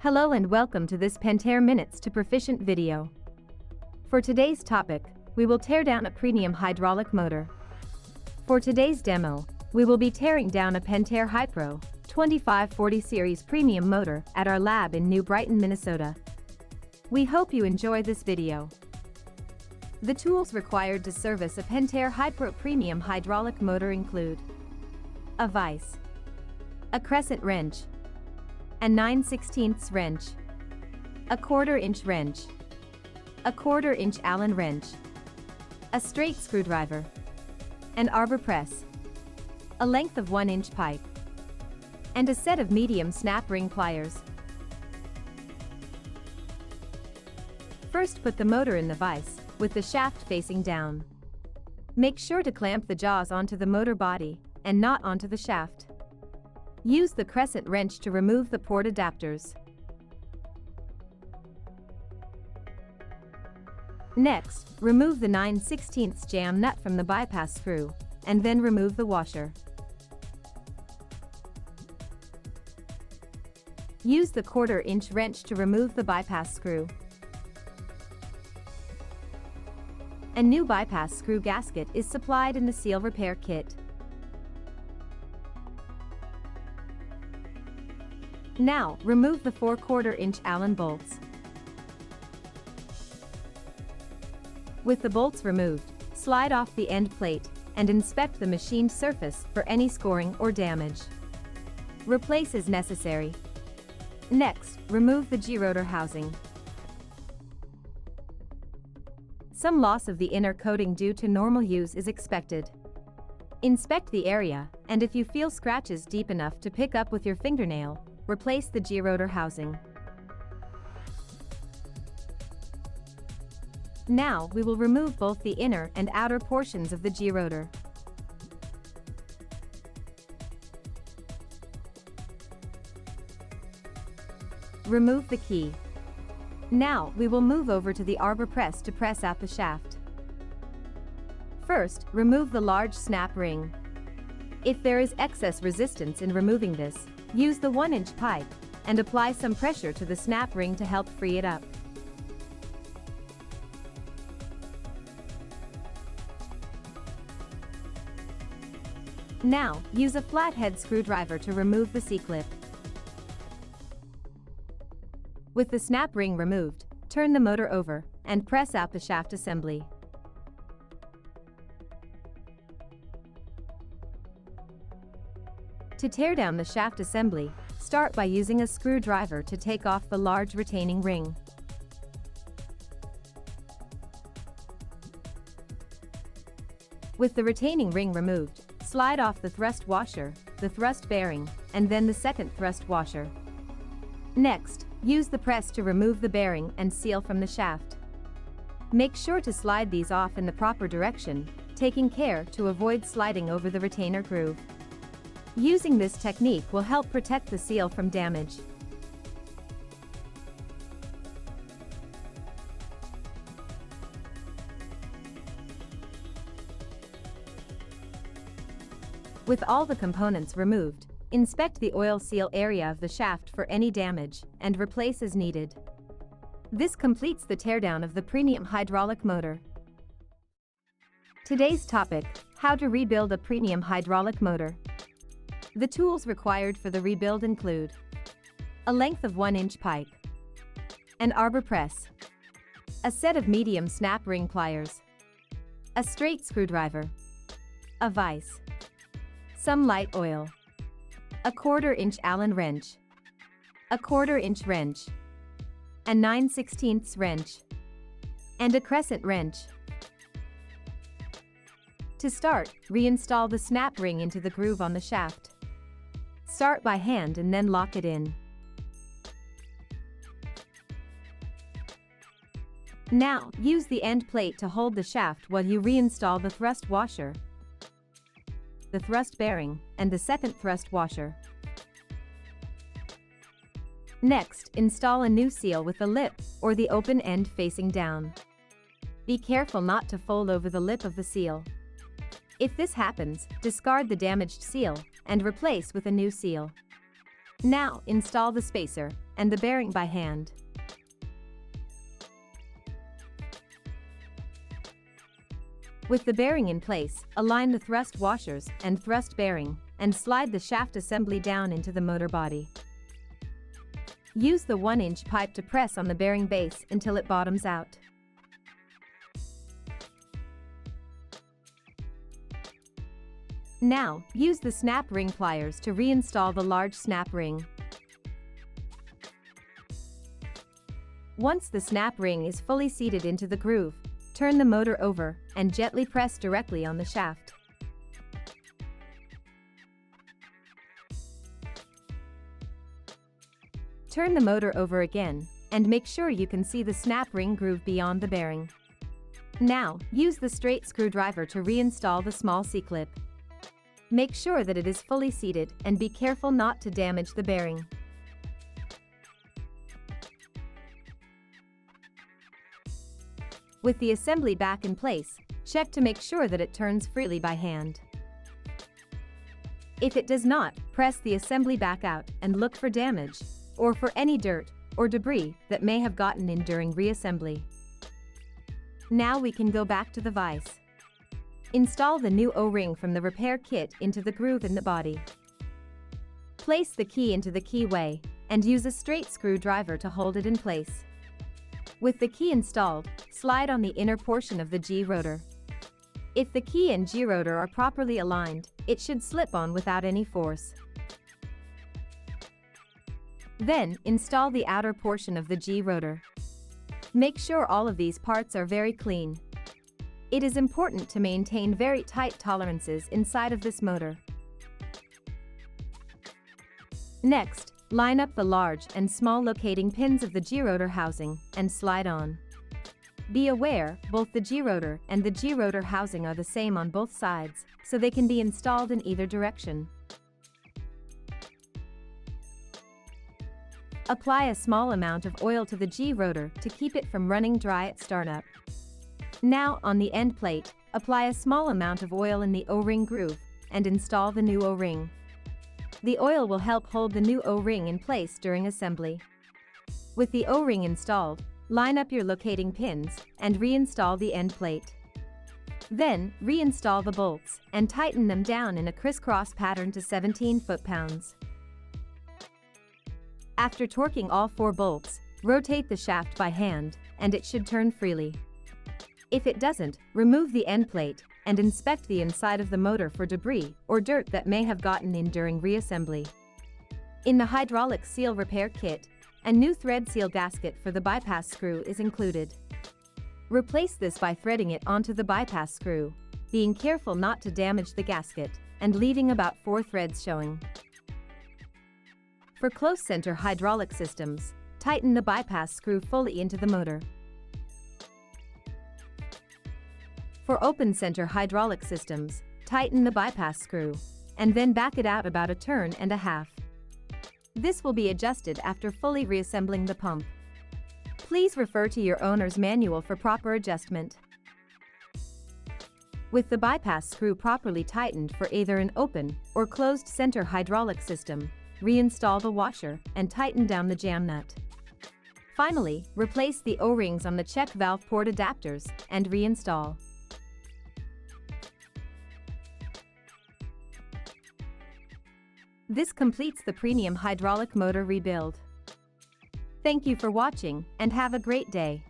Hello and welcome to this Pentair Minutes to Proficient video. For today's topic, we will tear down a premium hydraulic motor. For today's demo, we will be tearing down a Pentair Hypro 2540 series premium motor at our lab in New Brighton, Minnesota. We hope you enjoy this video. The tools required to service a Pentair Hypro premium hydraulic motor include a vise, a crescent wrench, a 9/16 wrench, a 1/4-inch wrench, a 1/4-inch Allen wrench, a straight screwdriver, an arbor press, a length of 1-inch pipe, and a set of medium snap ring pliers. First, put the motor in the vise, with the shaft facing down. Make sure to clamp the jaws onto the motor body, and not onto the shaft. Use the crescent wrench to remove the port adapters. Next, remove the 9/16 jam nut from the bypass screw, and then remove the washer. Use the 1/4-inch wrench to remove the bypass screw. A new bypass screw gasket is supplied in the seal repair kit. Now, remove the 4/4-inch Allen bolts. With the bolts removed, slide off the end plate and inspect the machined surface for any scoring or damage. Replace as necessary. Next, remove the G-rotor housing. Some loss of the inner coating due to normal use is expected. Inspect the area, and if you feel scratches deep enough to pick up with your fingernail, replace the G-rotor housing. Now, we will remove both the inner and outer portions of the G-rotor. Remove the key. Now, we will move over to the arbor press to press out the shaft. First, remove the large snap ring. If there is excess resistance in removing this, use the 1-inch pipe and apply some pressure to the snap ring to help free it up. Now, use a flathead screwdriver to remove the C-clip. With the snap ring removed, turn the motor over and press out the shaft assembly. To tear down the shaft assembly, start by using a screwdriver to take off the large retaining ring. With the retaining ring removed, slide off the thrust washer, the thrust bearing, and then the second thrust washer. Next, use the press to remove the bearing and seal from the shaft. Make sure to slide these off in the proper direction, taking care to avoid sliding over the retainer groove. Using this technique will help protect the seal from damage. With all the components removed, inspect the oil seal area of the shaft for any damage, and replace as needed. This completes the teardown of the premium hydraulic motor. Today's topic: how to rebuild a premium hydraulic motor. The tools required for the rebuild include a length of 1-inch pipe, an arbor press, a set of medium snap ring pliers, a straight screwdriver, a vise, some light oil, a 1/4-inch Allen wrench, a 1/4-inch wrench, a 9/16 wrench, and a crescent wrench. To start, reinstall the snap ring into the groove on the shaft. Start by hand and then lock it in. Now, use the end plate to hold the shaft while you reinstall the thrust washer, the thrust bearing, and the second thrust washer. Next, install a new seal with the lip, or the open end facing down. Be careful not to fold over the lip of the seal. If this happens, discard the damaged seal and replace with a new seal. Now, install the spacer and the bearing by hand. With the bearing in place, align the thrust washers and thrust bearing, and slide the shaft assembly down into the motor body. Use the 1-inch pipe to press on the bearing base until it bottoms out. Now, use the snap ring pliers to reinstall the large snap ring. Once the snap ring is fully seated into the groove, turn the motor over and gently press directly on the shaft. Turn the motor over again, and make sure you can see the snap ring groove beyond the bearing. Now, use the straight screwdriver to reinstall the small C-clip. Make sure that it is fully seated and be careful not to damage the bearing. With the assembly back in place, check to make sure that it turns freely by hand. If it does not, press the assembly back out and look for damage, or for any dirt or debris that may have gotten in during reassembly. Now we can go back to the vise. Install the new O-ring from the repair kit into the groove in the body. Place the key into the keyway, and use a straight screwdriver to hold it in place. With the key installed, slide on the inner portion of the G-rotor. If the key and G-rotor are properly aligned, it should slip on without any force. Then, install the outer portion of the G-rotor. Make sure all of these parts are very clean. It is important to maintain very tight tolerances inside of this motor. Next, line up the large and small locating pins of the G-rotor housing and slide on. Be aware, both the G-rotor and the G-rotor housing are the same on both sides, so they can be installed in either direction. Apply a small amount of oil to the G-rotor to keep it from running dry at startup. Now, on the end plate, apply a small amount of oil in the O-ring groove and install the new O-ring. The oil will help hold the new O-ring in place during assembly. With the O-ring installed, line up your locating pins and reinstall the end plate. Then, reinstall the bolts and tighten them down in a crisscross pattern to 17 foot-pounds. After torquing all 4 bolts, rotate the shaft by hand, and it should turn freely. If it doesn't, remove the end plate and inspect the inside of the motor for debris or dirt that may have gotten in during reassembly. In the hydraulic seal repair kit, a new thread seal gasket for the bypass screw is included. Replace this by threading it onto the bypass screw, being careful not to damage the gasket, and leaving about 4 threads showing. For close center hydraulic systems, tighten the bypass screw fully into the motor. For open center hydraulic systems, tighten the bypass screw, and then back it out about a turn and a half. This will be adjusted after fully reassembling the pump. Please refer to your owner's manual for proper adjustment. With the bypass screw properly tightened for either an open or closed center hydraulic system, reinstall the washer and tighten down the jam nut. Finally, replace the O-rings on the check valve port adapters and reinstall. This completes the premium hydraulic motor rebuild. Thank you for watching and have a great day.